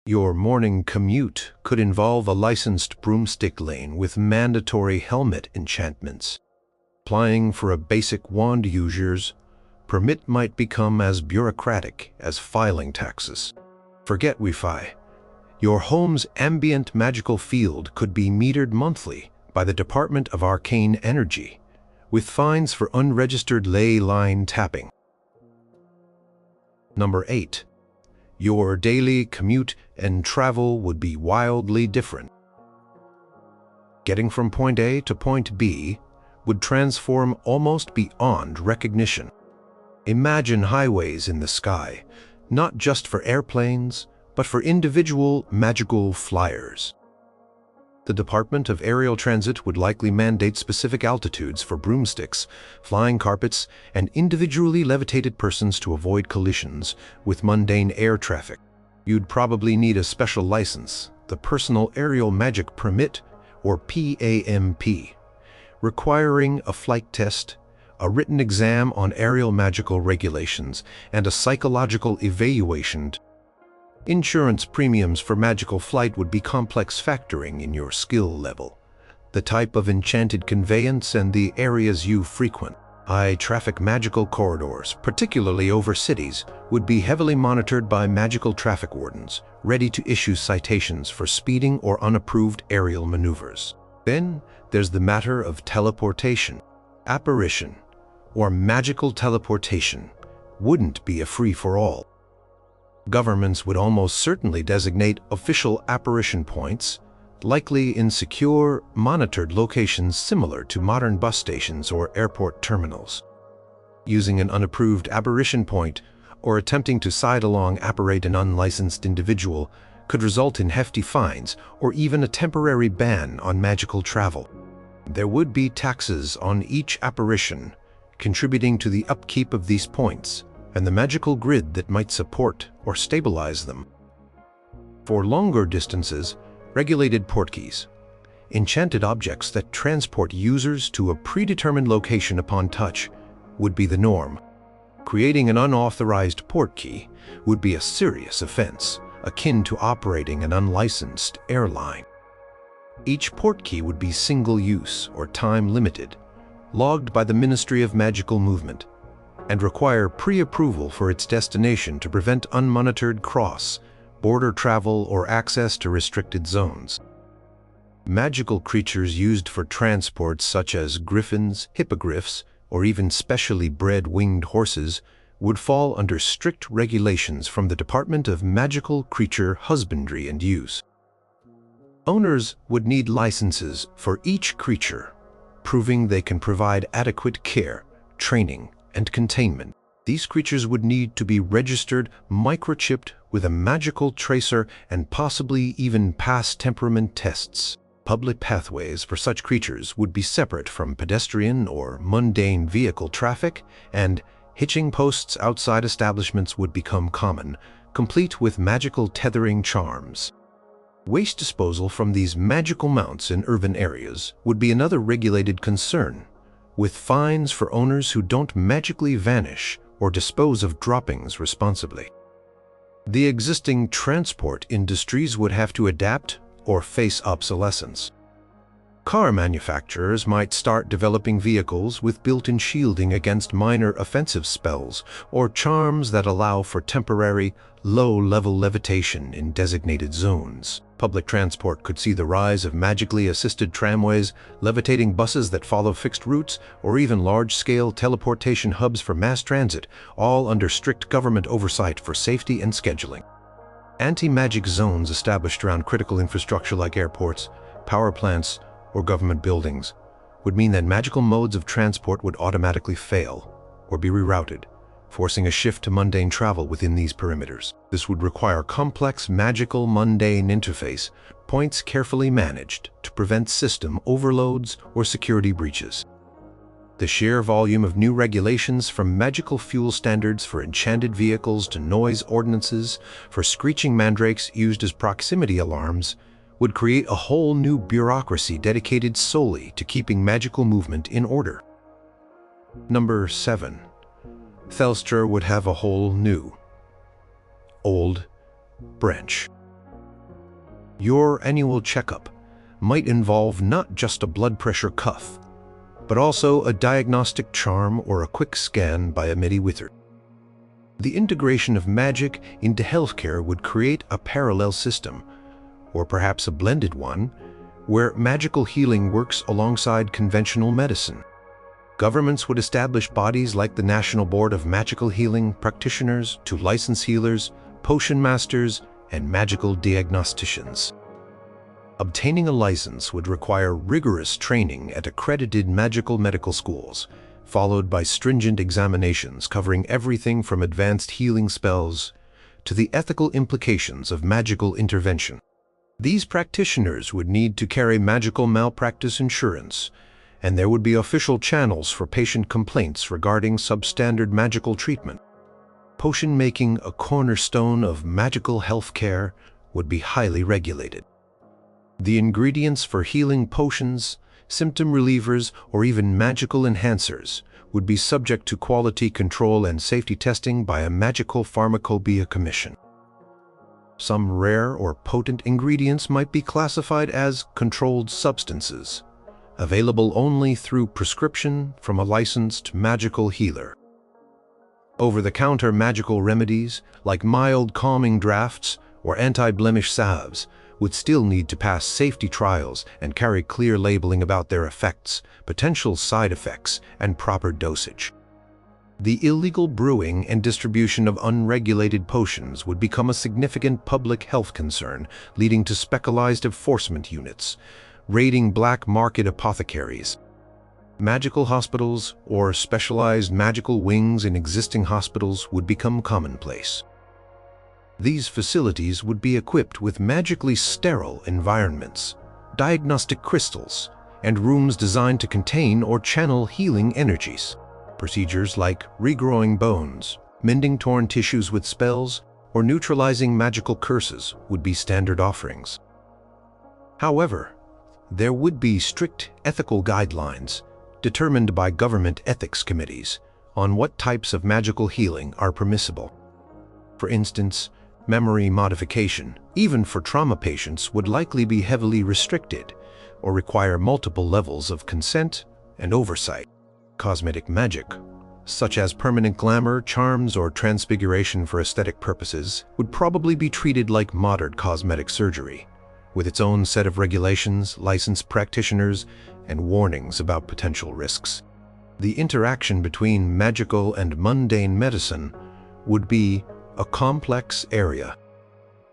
Your morning commute could involve a licensed broomstick lane with mandatory helmet enchantments. Applying for a basic wand user's permit might become as bureaucratic as filing taxes. Forget Wi-Fi. Your home's ambient magical field could be metered monthly by the Department of Arcane Energy, with fines for unregistered ley line tapping. Number 8. Your daily commute and travel would be wildly different. Getting from point A to point B would transform almost beyond recognition. Imagine highways in the sky, not just for airplanes, but for individual magical flyers. The Department of Aerial Transit would likely mandate specific altitudes for broomsticks, flying carpets, and individually levitated persons to avoid collisions with mundane air traffic. You'd probably need a special license, the Personal Aerial Magic Permit, or PAMP, requiring a flight test, a written exam on aerial magical regulations, and a psychological evaluation. Insurance premiums for magical flight would be complex factoring in your skill level, the type of enchanted conveyance, and the areas you frequent. High-traffic magical corridors, particularly over cities, would be heavily monitored by magical traffic wardens, ready to issue citations for speeding or unapproved aerial maneuvers. Then there's the matter of teleportation. Apparition, or magical teleportation, wouldn't be a free-for-all. Governments would almost certainly designate official apparition points, likely in secure, monitored locations similar to modern bus stations or airport terminals. Using an unapproved apparition point or attempting to sidelong apparate an unlicensed individual could result in hefty fines or even a temporary ban on magical travel. There would be taxes on each apparition, contributing to the upkeep of these points and the magical grid that might support or stabilize them. For longer distances, regulated portkeys, enchanted objects that transport users to a predetermined location upon touch, would be the norm. Creating an unauthorized portkey would be a serious offense, akin to operating an unlicensed airline. Each portkey would be single-use or time-limited, logged by the Ministry of Magical Movement, and require pre-approval for its destination to prevent unmonitored border travel or access to restricted zones. Magical creatures used for transport such as griffins, hippogriffs, or even specially bred winged horses would fall under strict regulations from the Department of Magical Creature Husbandry and Use. Owners would need licenses for each creature, proving they can provide adequate care, training, and containment. These creatures would need to be registered, microchipped with a magical tracer, and possibly even pass temperament tests. Public pathways for such creatures would be separate from pedestrian or mundane vehicle traffic, and hitching posts outside establishments would become common, complete with magical tethering charms. Waste disposal from these magical mounts in urban areas would be another regulated concern, with fines for owners who don't magically vanish or dispose of droppings responsibly. The existing transport industries would have to adapt or face obsolescence. Car manufacturers might start developing vehicles with built-in shielding against minor offensive spells or charms that allow for temporary, low-level levitation in designated zones. Public transport could see the rise of magically assisted tramways, levitating buses that follow fixed routes, or even large-scale teleportation hubs for mass transit, all under strict government oversight for safety and scheduling. Anti-magic zones established around critical infrastructure like airports, power plants, or government buildings would mean that magical modes of transport would automatically fail or be rerouted, forcing a shift to mundane travel within these perimeters. This would require complex magical mundane interface points carefully managed to prevent system overloads or security breaches. The sheer volume of new regulations, from magical fuel standards for enchanted vehicles to noise ordinances for screeching mandrakes used as proximity alarms, would create a whole new bureaucracy dedicated solely to keeping magical movement in order. Number 7. Thelstra would have a whole new, old branch. Your annual checkup might involve not just a blood pressure cuff, but also a diagnostic charm or a quick scan by a midwife. The integration of magic into healthcare would create a parallel system, or perhaps a blended one, where magical healing works alongside conventional medicine. Governments would establish bodies like the National Board of Magical Healing Practitioners to license healers, potion masters, and magical diagnosticians. Obtaining a license would require rigorous training at accredited magical medical schools, followed by stringent examinations covering everything from advanced healing spells to the ethical implications of magical intervention. These practitioners would need to carry magical malpractice insurance, and there would be official channels for patient complaints regarding substandard magical treatment. Potion making, a cornerstone of magical health care, would be highly regulated. The ingredients for healing potions, symptom relievers, or even magical enhancers would be subject to quality control and safety testing by a Magical Pharmacopoeia Commission. Some rare or potent ingredients might be classified as controlled substances, available only through prescription from a licensed magical healer. Over-the-counter magical remedies, like mild calming drafts or anti-blemish salves, would still need to pass safety trials and carry clear labeling about their effects, potential side effects, and proper dosage. The illegal brewing and distribution of unregulated potions would become a significant public health concern, leading to specialized enforcement units, raiding black market apothecaries. Magical hospitals or specialized magical wings in existing hospitals would become commonplace. These facilities would be equipped with magically sterile environments, diagnostic crystals, and rooms designed to contain or channel healing energies. Procedures like regrowing bones, mending torn tissues with spells, or neutralizing magical curses would be standard offerings. However, there would be strict ethical guidelines determined by government ethics committees on what types of magical healing are permissible. For instance, memory modification, even for trauma patients, would likely be heavily restricted or require multiple levels of consent and oversight. Cosmetic magic, such as permanent glamour, charms, or transfiguration for aesthetic purposes, would probably be treated like modern cosmetic surgery, with its own set of regulations, licensed practitioners, and warnings about potential risks. The interaction between magical and mundane medicine would be a complex area.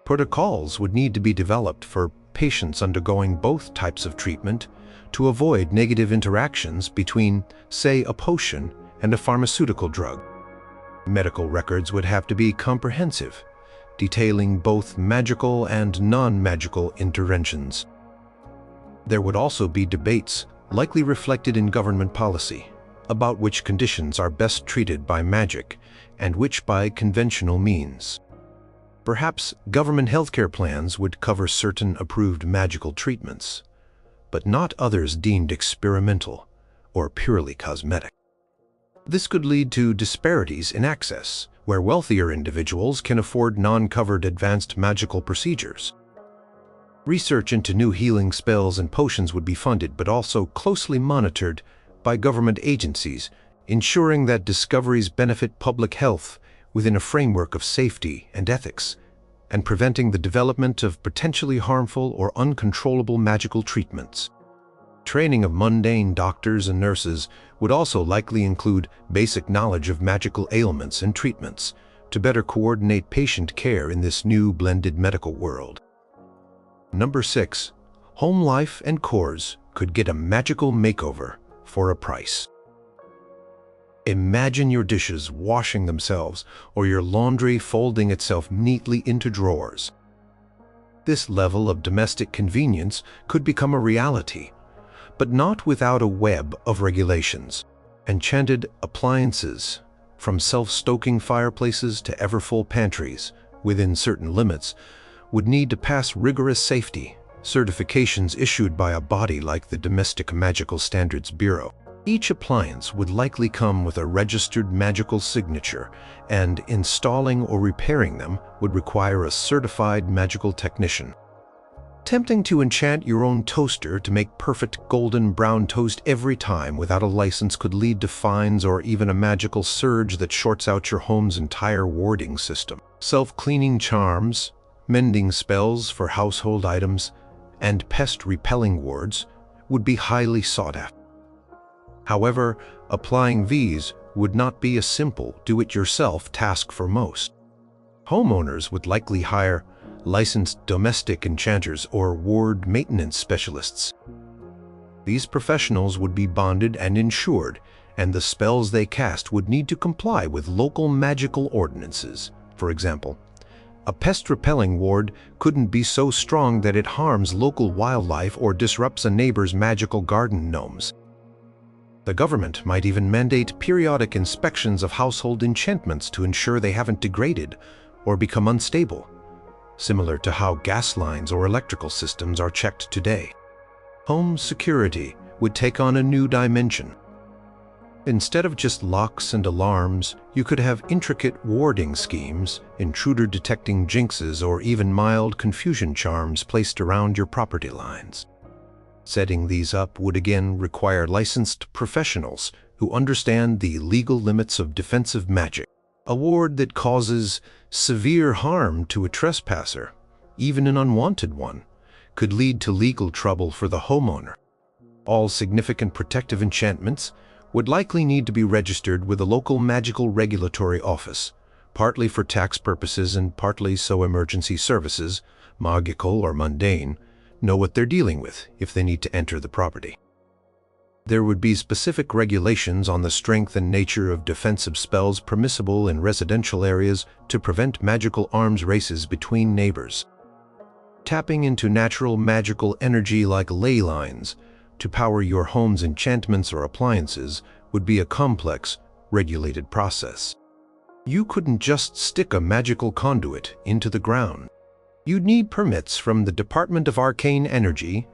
Protocols would need to be developed for patients undergoing both types of treatment to avoid negative interactions between, say, a potion and a pharmaceutical drug. Medical records would have to be comprehensive, detailing both magical and non-magical interventions. There would also be debates, likely reflected in government policy, about which conditions are best treated by magic and which by conventional means. Perhaps government healthcare plans would cover certain approved magical treatments, but not others deemed experimental or purely cosmetic. This could lead to disparities in access, where wealthier individuals can afford non-covered advanced magical procedures. Research into new healing spells and potions would be funded but also closely monitored by government agencies, ensuring that discoveries benefit public health within a framework of safety and ethics, and preventing the development of potentially harmful or uncontrollable magical treatments. Training of mundane doctors and nurses would also likely include basic knowledge of magical ailments and treatments to better coordinate patient care in this new blended medical world. Number 6. Home life and chores could get a magical makeover for a price. Imagine your dishes washing themselves or your laundry folding itself neatly into drawers. This level of domestic convenience could become a reality, but not without a web of regulations. Enchanted appliances, from self-stoking fireplaces to ever-full pantries, within certain limits, would need to pass rigorous safety certifications issued by a body like the Domestic Magical Standards Bureau. Each appliance would likely come with a registered magical signature, and installing or repairing them would require a certified magical technician. Attempting to enchant your own toaster to make perfect golden brown toast every time without a license could lead to fines or even a magical surge that shorts out your home's entire warding system. Self-cleaning charms, mending spells for household items, and pest-repelling wards would be highly sought after. However, applying these would not be a simple, do-it-yourself task for most. Homeowners would likely hire licensed domestic enchanters or ward maintenance specialists. These professionals would be bonded and insured, and the spells they cast would need to comply with local magical ordinances. For example, a pest-repelling ward couldn't be so strong that it harms local wildlife or disrupts a neighbor's magical garden gnomes. The government might even mandate periodic inspections of household enchantments to ensure they haven't degraded or become unstable, similar to how gas lines or electrical systems are checked today. Home security would take on a new dimension. Instead of just locks and alarms, you could have intricate warding schemes, intruder-detecting jinxes, or even mild confusion charms placed around your property lines. Setting these up would again require licensed professionals who understand the legal limits of defensive magic. A ward that causes severe harm to a trespasser, even an unwanted one, could lead to legal trouble for the homeowner. All significant protective enchantments would likely need to be registered with a local magical regulatory office, partly for tax purposes and partly so emergency services, magical or mundane, know what they're dealing with if they need to enter the property. There would be specific regulations on the strength and nature of defensive spells permissible in residential areas to prevent magical arms races between neighbors. Tapping into natural magical energy like ley lines to power your home's enchantments or appliances would be a complex, regulated process. You couldn't just stick a magical conduit into the ground. You'd need permits from the Department of Arcane Energy,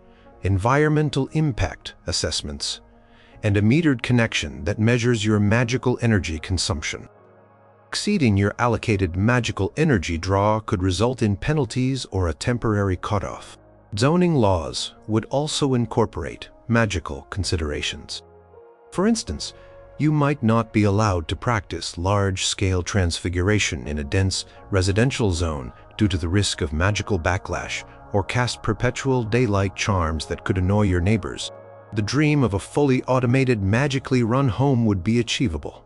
environmental impact assessments, and a metered connection that measures your magical energy consumption. Exceeding your allocated magical energy draw could result in penalties or a temporary cutoff. Zoning laws would also incorporate magical considerations. For instance, you might not be allowed to practice large-scale transfiguration in a dense residential zone due to the risk of magical backlash, or cast perpetual daylight charms that could annoy your neighbors. The dream of a fully automated, magically run home would be achievable,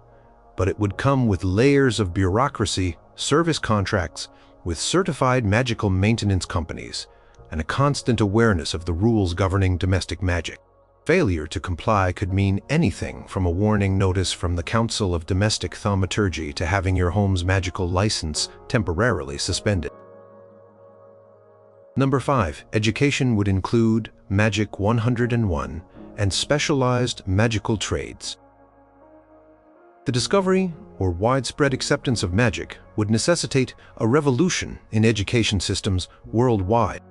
but it would come with layers of bureaucracy, service contracts with certified magical maintenance companies, and a constant awareness of the rules governing domestic magic. Failure to comply could mean anything from a warning notice from the Council of Domestic Thaumaturgy to having your home's magical license temporarily suspended. Number 5. Education would include Magic 101 and specialized magical trades. The discovery or widespread acceptance of magic would necessitate a revolution in education systems worldwide.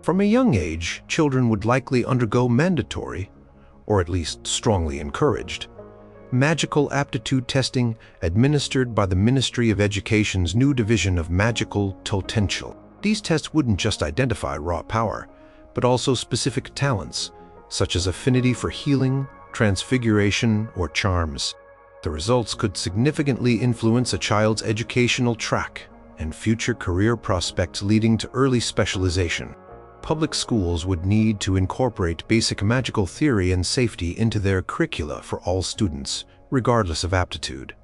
From a young age, children would likely undergo mandatory, or at least strongly encouraged, magical aptitude testing administered by the Ministry of Education's new division of Magical Potential. These tests wouldn't just identify raw power, but also specific talents, such as affinity for healing, transfiguration, or charms. The results could significantly influence a child's educational track and future career prospects, leading to early specialization. Public schools would need to incorporate basic magical theory and safety into their curricula for all students, regardless of aptitude,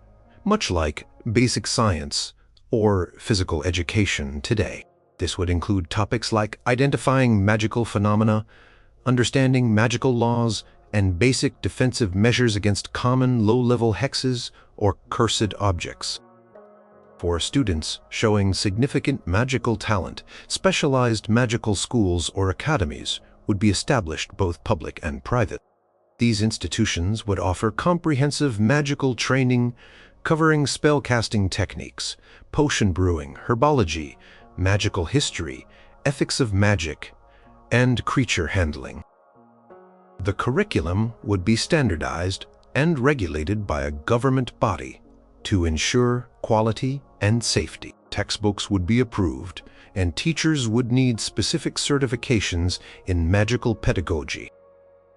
much like basic science or physical education today. This would include topics like identifying magical phenomena, understanding magical laws, and basic defensive measures against common low-level hexes or cursed objects. For students showing significant magical talent, specialized magical schools or academies would be established, both public and private. These institutions would offer comprehensive magical training covering spellcasting techniques, potion brewing, herbology, magical history, ethics of magic, and creature handling. The curriculum would be standardized and regulated by a government body to ensure quality and safety. textbooks would be approved, and teachers would need specific certifications in magical pedagogy.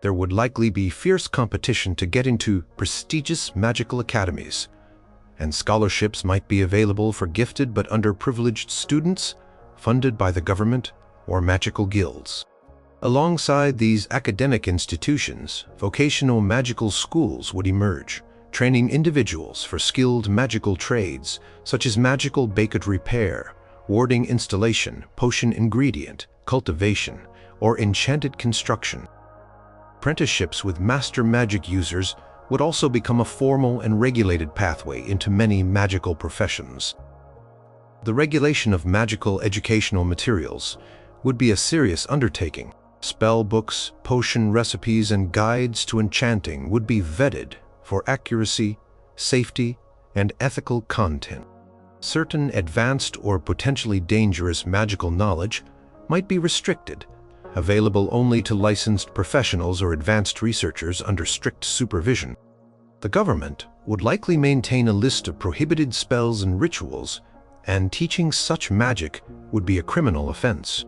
There would likely be fierce competition to get into prestigious magical academies, and scholarships might be available for gifted but underprivileged students funded by the government or magical guilds. Alongside these academic institutions, vocational magical schools would emerge, training individuals for skilled magical trades such as magical baked repair, warding installation, potion ingredient, cultivation, or enchanted construction. Apprenticeships with master magic users would also become a formal and regulated pathway into many magical professions. The regulation of magical educational materials would be a serious undertaking. Spell books, potion recipes, and guides to enchanting would be vetted for accuracy, safety, and ethical content. Certain advanced or potentially dangerous magical knowledge might be restricted, available only to licensed professionals or advanced researchers under strict supervision. The government would likely maintain a list of prohibited spells and rituals, and teaching such magic would be a criminal offense.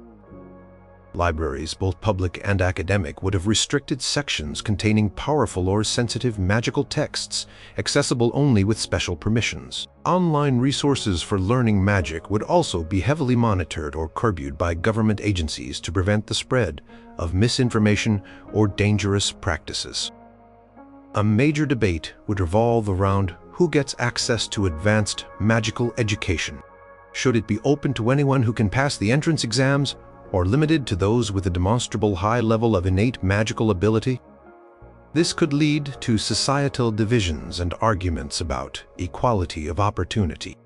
Libraries, both public and academic, would have restricted sections containing powerful or sensitive magical texts, accessible only with special permissions. Online resources for learning magic would also be heavily monitored or curbed by government agencies to prevent the spread of misinformation or dangerous practices. A major debate would revolve around who gets access to advanced magical education. Should it be open to anyone who can pass the entrance exams, or limited to those with a demonstrable high level of innate magical ability? This could lead to societal divisions and arguments about equality of opportunity.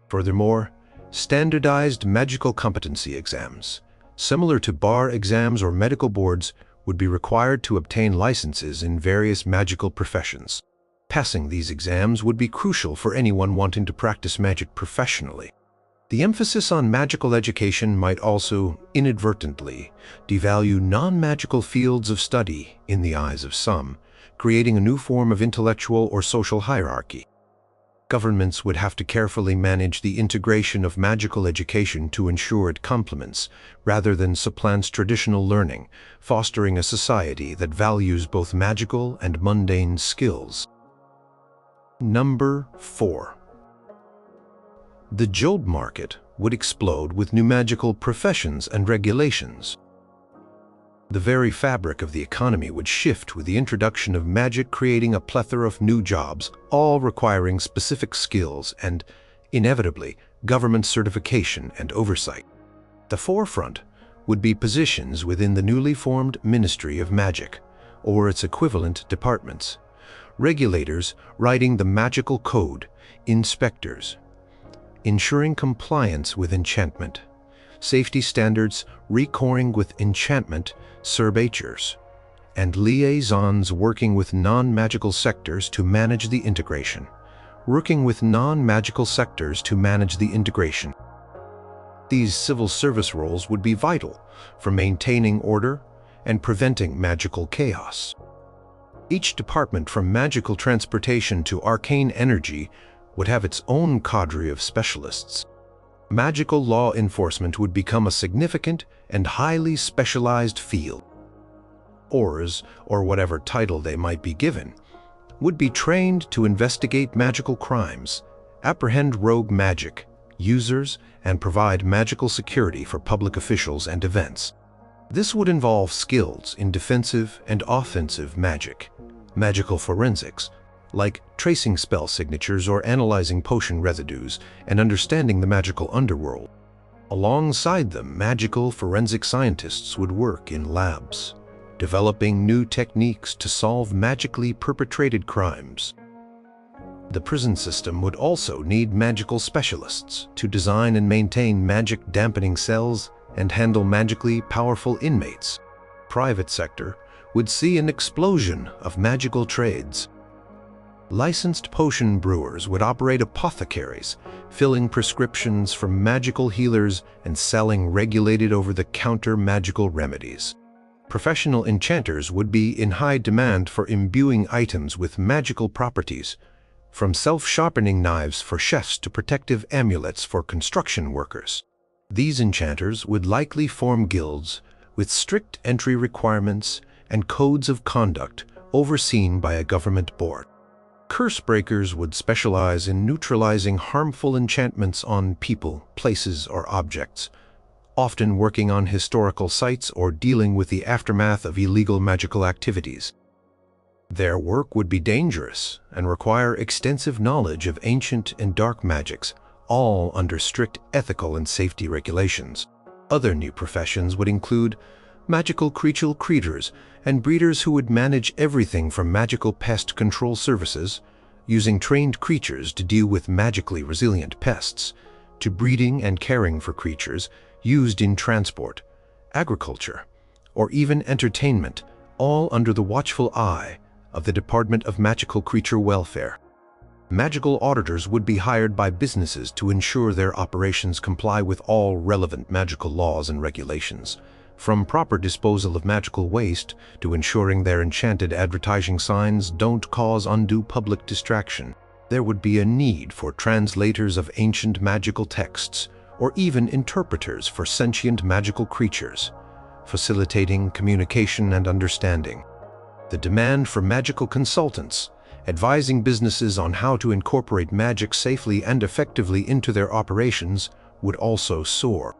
Furthermore, standardized magical competency exams, similar to bar exams or medical boards, would be required to obtain licenses in various magical professions. Passing these exams would be crucial for anyone wanting to practice magic professionally. The emphasis on magical education might also inadvertently devalue non-magical fields of study in the eyes of some, creating a new form of intellectual or social hierarchy. Governments would have to carefully manage the integration of magical education to ensure it complements, rather than supplants traditional learning, fostering a society that values both magical and mundane skills. Number 4. The job market would explode with new magical professions and regulations. The very fabric of the economy would shift with the introduction of magic, creating a plethora of new jobs, all requiring specific skills and, inevitably, government certification and oversight. The forefront would be positions within the newly formed Ministry of Magic, or its equivalent departments, regulators writing the magical code, inspectors ensuring compliance with enchantment, safety standards recurring with enchantment saboteurs, and liaisons working with non-magical sectors to manage the integration. These civil service roles would be vital for maintaining order and preventing magical chaos. Each department, from magical transportation to arcane energy, would have its own cadre of specialists. Magical law enforcement would become a significant and highly specialized field. Aurors, or whatever title they might be given, would be trained to investigate magical crimes, apprehend rogue magic users, and provide magical security for public officials and events. This would involve skills in defensive and offensive magic, magical forensics, like tracing spell signatures or analyzing potion residues and understanding the magical underworld. Alongside them, magical forensic scientists would work in labs, developing new techniques to solve magically perpetrated crimes. The prison system would also need magical specialists to design and maintain magic dampening cells and handle magically powerful inmates. Private sector would see an explosion of magical trades. Licensed potion brewers would operate apothecaries, filling prescriptions from magical healers and selling regulated over-the-counter magical remedies. Professional enchanters would be in high demand for imbuing items with magical properties, from self-sharpening knives for chefs to protective amulets for construction workers. These enchanters would likely form guilds with strict entry requirements and codes of conduct overseen by a government board. Curse breakers would specialize in neutralizing harmful enchantments on people, places, or objects, often working on historical sites or dealing with the aftermath of illegal magical activities. Their work would be dangerous and require extensive knowledge of ancient and dark magics, all under strict ethical and safety regulations. Other new professions would include magical creatures and breeders who would manage everything from magical pest control services, using trained creatures to deal with magically resilient pests, to breeding and caring for creatures used in transport, agriculture, or even entertainment, all under the watchful eye of the Department of Magical Creature Welfare. Magical auditors would be hired by businesses to ensure their operations comply with all relevant magical laws and regulations, from proper disposal of magical waste to ensuring their enchanted advertising signs don't cause undue public distraction. There would be a need for translators of ancient magical texts, or even interpreters for sentient magical creatures, facilitating communication and understanding. The demand for magical consultants, advising businesses on how to incorporate magic safely and effectively into their operations, would also soar.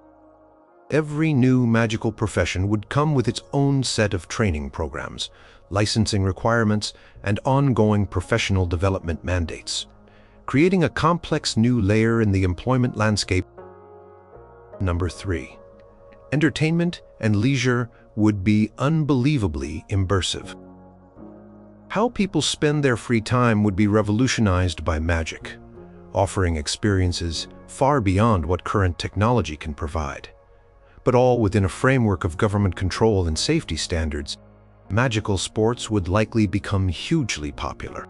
Every new magical profession would come with its own set of training programs, licensing requirements, and ongoing professional development mandates, creating a complex new layer in the employment landscape. Number 3. Entertainment and leisure would be unbelievably immersive. How people spend their free time would be revolutionized by magic, offering experiences far beyond what current technology can provide. But all within a framework of government control and safety standards. Magical sports would likely become hugely popular.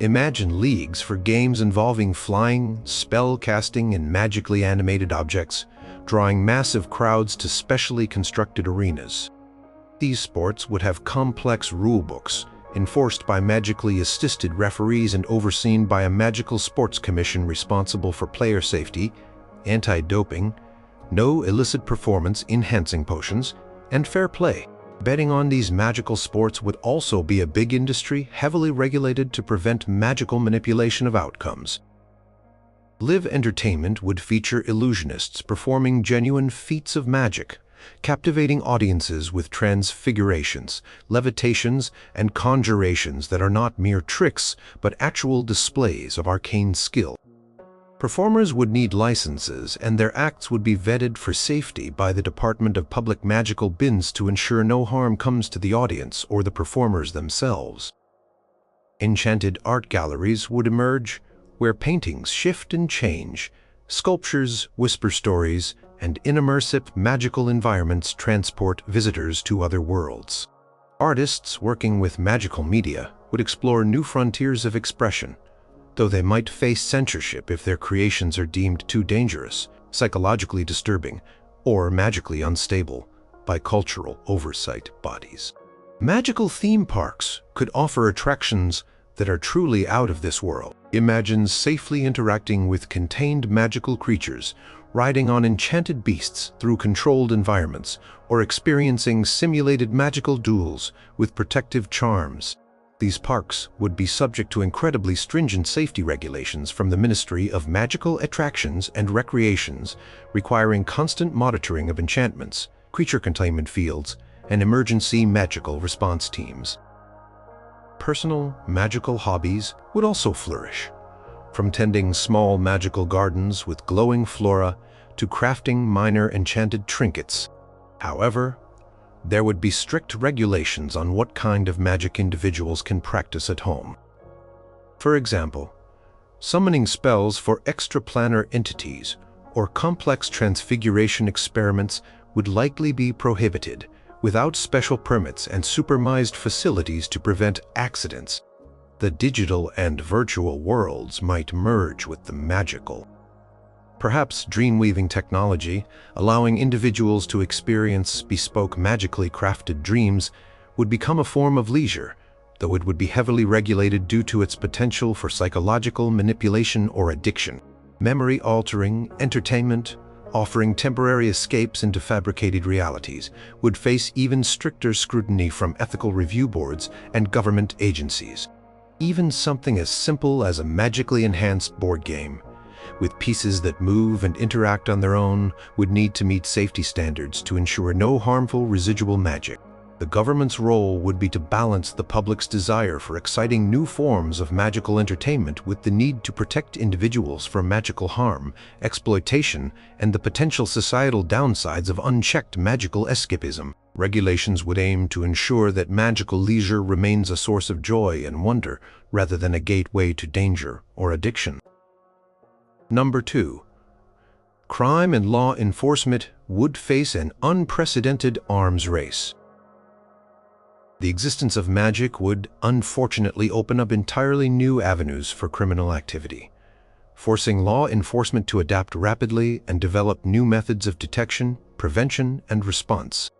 Imagine leagues for games involving flying, spell casting, and magically animated objects, drawing massive crowds to specially constructed arenas. These sports would have complex rulebooks, enforced by magically assisted referees and overseen by a magical sports commission responsible for player safety, anti-doping, no illicit performance-enhancing potions, and fair play. Betting on these magical sports would also be a big industry, heavily regulated to prevent magical manipulation of outcomes. Live entertainment would feature illusionists performing genuine feats of magic, captivating audiences with transfigurations, levitations, and conjurations that are not mere tricks, but actual displays of arcane skill. Performers would need licenses, and their acts would be vetted for safety by the Department of Public Magical Bins to ensure no harm comes to the audience or the performers themselves. Enchanted art galleries would emerge, where paintings shift and change, sculptures whisper stories, and immersive magical environments transport visitors to other worlds. Artists working with magical media would explore new frontiers of expression, though they might face censorship if their creations are deemed too dangerous, psychologically disturbing, or magically unstable by cultural oversight bodies. Magical theme parks could offer attractions that are truly out of this world. Imagine safely interacting with contained magical creatures, riding on enchanted beasts through controlled environments, or experiencing simulated magical duels with protective charms. These parks would be subject to incredibly stringent safety regulations from the Ministry of Magical Attractions and Recreations, requiring constant monitoring of enchantments, creature containment fields, and emergency magical response teams. Personal magical hobbies would also flourish, from tending small magical gardens with glowing flora to crafting minor enchanted trinkets. However, there would be strict regulations on what kind of magic individuals can practice at home. For example, summoning spells for extraplanar entities or complex transfiguration experiments would likely be prohibited without special permits and supervised facilities to prevent accidents. The digital and virtual worlds might merge with the magical. Perhaps dream-weaving technology, allowing individuals to experience bespoke magically crafted dreams, would become a form of leisure, though it would be heavily regulated due to its potential for psychological manipulation or addiction. Memory-altering entertainment, offering temporary escapes into fabricated realities, would face even stricter scrutiny from ethical review boards and government agencies. Even something as simple as a magically enhanced board game, with pieces that move and interact on their own, would need to meet safety standards to ensure no harmful residual magic. The government's role would be to balance the public's desire for exciting new forms of magical entertainment with the need to protect individuals from magical harm, exploitation, and the potential societal downsides of unchecked magical escapism. Regulations would aim to ensure that magical leisure remains a source of joy and wonder rather than a gateway to danger or addiction. Number 2. Crime and law enforcement would face an unprecedented arms race. The existence of magic would, unfortunately, open up entirely new avenues for criminal activity, forcing law enforcement to adapt rapidly and develop new methods of detection, prevention, and response.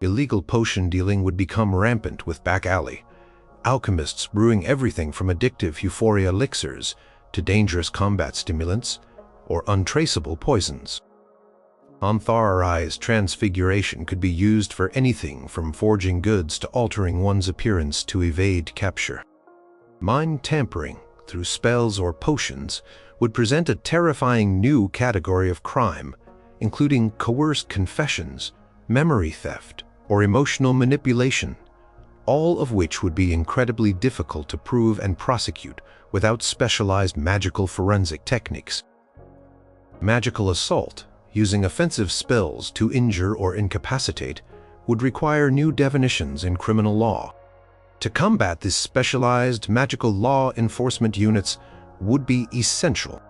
Illegal potion dealing would become rampant with back alley, alchemists brewing everything from addictive euphoria elixirs to dangerous combat stimulants or untraceable poisons. Unauthorized transfiguration could be used for anything from forging goods to altering one's appearance to evade capture. Mind tampering through spells or potions would present a terrifying new category of crime, including coerced confessions, memory theft, or emotional manipulation, all of which would be incredibly difficult to prove and prosecute without specialized magical forensic techniques. Magical assault, using offensive spells to injure or incapacitate, would require new definitions in criminal law. To combat this, specialized magical law enforcement units would be essential.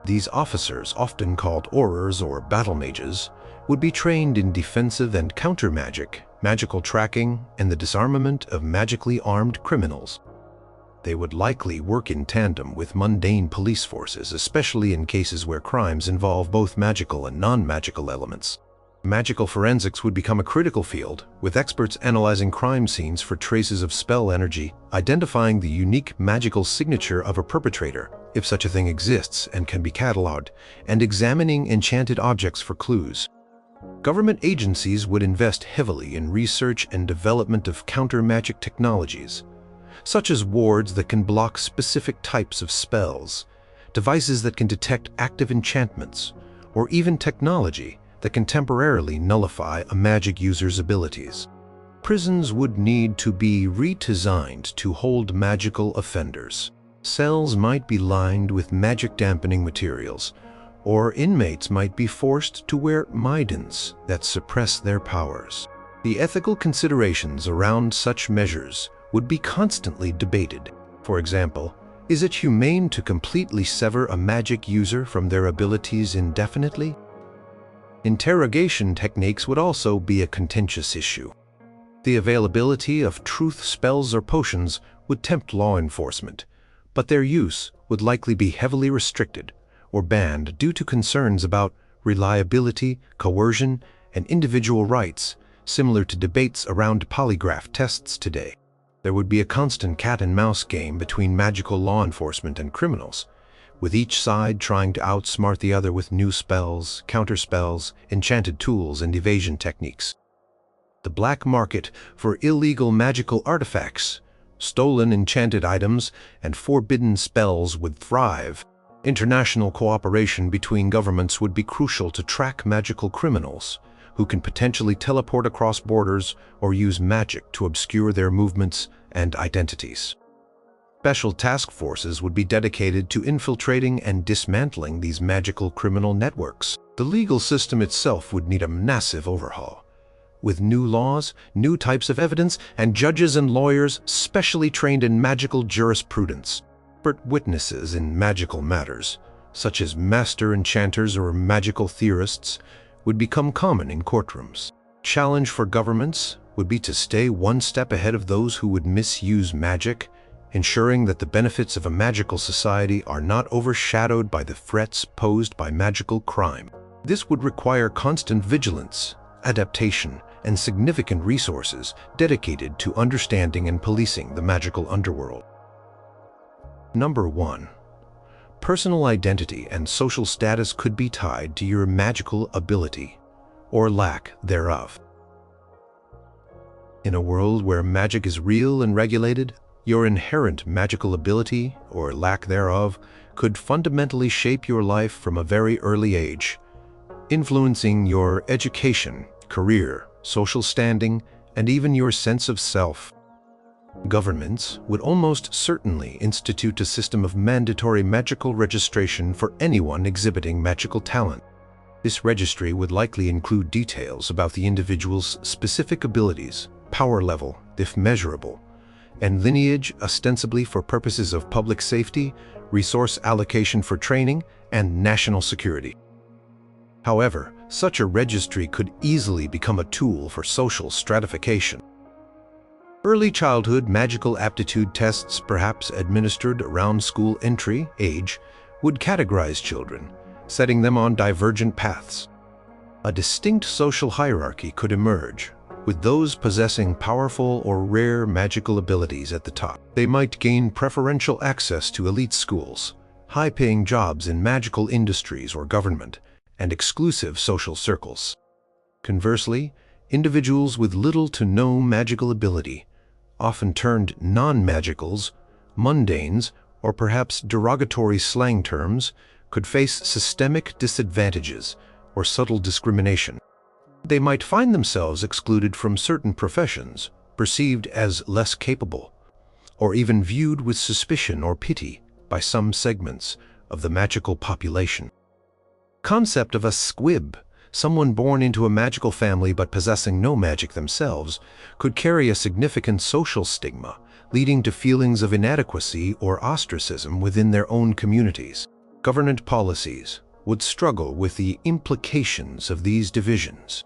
These officers, often called aurors or battle mages, would be trained in defensive and counter magic, magical tracking, and the disarmament of magically armed criminals. They would likely work in tandem with mundane police forces, especially in cases where crimes involve both magical and non-magical elements. Magical forensics would become a critical field, with experts analyzing crime scenes for traces of spell energy, identifying the unique magical signature of a perpetrator, if such a thing exists and can be catalogued, and examining enchanted objects for clues. Government agencies would invest heavily in research and development of counter-magic technologies, such as wards that can block specific types of spells, devices that can detect active enchantments, or even technology that can temporarily nullify a magic user's abilities. Prisons would need to be redesigned to hold magical offenders. Cells might be lined with magic-dampening materials, or inmates might be forced to wear maidens that suppress their powers. The ethical considerations around such measures would be constantly debated. For example, is it humane to completely sever a magic user from their abilities indefinitely? Interrogation techniques would also be a contentious issue. The availability of truth spells or potions would tempt law enforcement, but their use would likely be heavily restricted or banned due to concerns about reliability, coercion, and individual rights, similar to debates around polygraph tests today. There would be a constant cat-and-mouse game between magical law enforcement and criminals, with each side trying to outsmart the other with new spells, counterspells, enchanted tools, and evasion techniques. The black market for illegal magical artifacts, stolen enchanted items, and forbidden spells would thrive. International cooperation between governments would be crucial to track magical criminals, who can potentially teleport across borders or use magic to obscure their movements and identities. Special task forces would be dedicated to infiltrating and dismantling these magical criminal networks. The legal system itself would need a massive overhaul, with new laws, new types of evidence, and judges and lawyers specially trained in magical jurisprudence. Expert witnesses in magical matters, such as master enchanters or magical theorists, would become common in courtrooms. Challenge for governments would be to stay one step ahead of those who would misuse magic, ensuring that the benefits of a magical society are not overshadowed by the threats posed by magical crime. This would require constant vigilance, adaptation, and significant resources dedicated to understanding and policing the magical underworld. Number 1. Personal identity and social status could be tied to your magical ability, or lack thereof. In a world where magic is real and regulated, your inherent magical ability, or lack thereof, could fundamentally shape your life from a very early age, influencing your education, career, social standing, and even your sense of self. Governments would almost certainly institute a system of mandatory magical registration for anyone exhibiting magical talent. This registry would likely include details about the individual's specific abilities, power level, if measurable, and lineage, ostensibly for purposes of public safety, resource allocation for training, and national security. However, such a registry could easily become a tool for social stratification. Early childhood magical aptitude tests, perhaps administered around school entry age, would categorize children, setting them on divergent paths. A distinct social hierarchy could emerge, with those possessing powerful or rare magical abilities at the top. They might gain preferential access to elite schools, high-paying jobs in magical industries or government, and exclusive social circles. Conversely, individuals with little to no magical ability, often turned non-magicals, mundanes, or perhaps derogatory slang terms, could face systemic disadvantages or subtle discrimination. They might find themselves excluded from certain professions, perceived as less capable, or even viewed with suspicion or pity by some segments of the magical population. Concept of a squib, someone born into a magical family but possessing no magic themselves, could carry a significant social stigma, leading to feelings of inadequacy or ostracism within their own communities. Government policies would struggle with the implications of these divisions.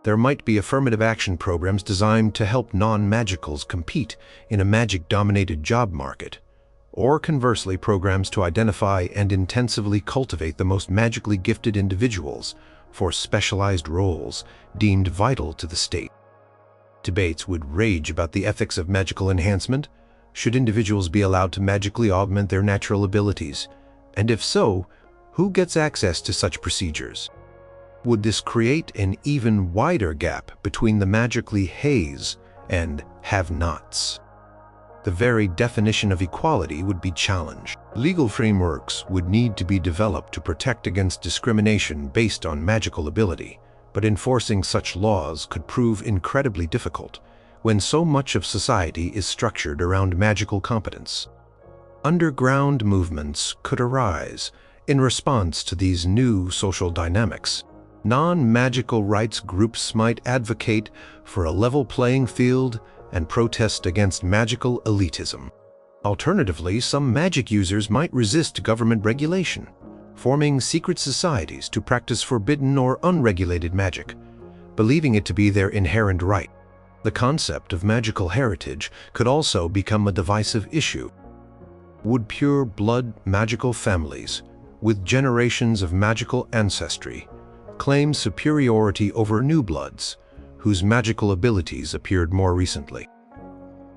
There might be affirmative action programs designed to help non-magicals compete in a magic-dominated job market, or conversely programs to identify and intensively cultivate the most magically gifted individuals for specialized roles deemed vital to the state. Debates would rage about the ethics of magical enhancement. Should individuals be allowed to magically augment their natural abilities? And if so, who gets access to such procedures? Would this create an even wider gap between the magically haze and have-nots? The very definition of equality would be challenged. Legal frameworks would need to be developed to protect against discrimination based on magical ability, but enforcing such laws could prove incredibly difficult when so much of society is structured around magical competence. Underground movements could arise in response to these new social dynamics. Non-magical rights groups might advocate for a level playing field and protest against magical elitism. Alternatively, some magic users might resist government regulation, forming secret societies to practice forbidden or unregulated magic, believing it to be their inherent right. The concept of magical heritage could also become a divisive issue. Would pure-blood magical families, with generations of magical ancestry, claim superiority over new bloods, whose magical abilities appeared more recently?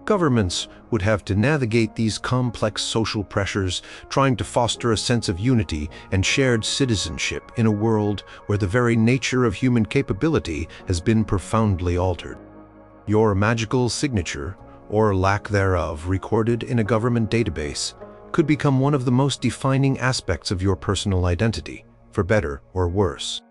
Governments would have to navigate these complex social pressures, trying to foster a sense of unity and shared citizenship in a world where the very nature of human capability has been profoundly altered. Your magical signature, or lack thereof, recorded in a government database, could become one of the most defining aspects of your personal identity, for better or worse.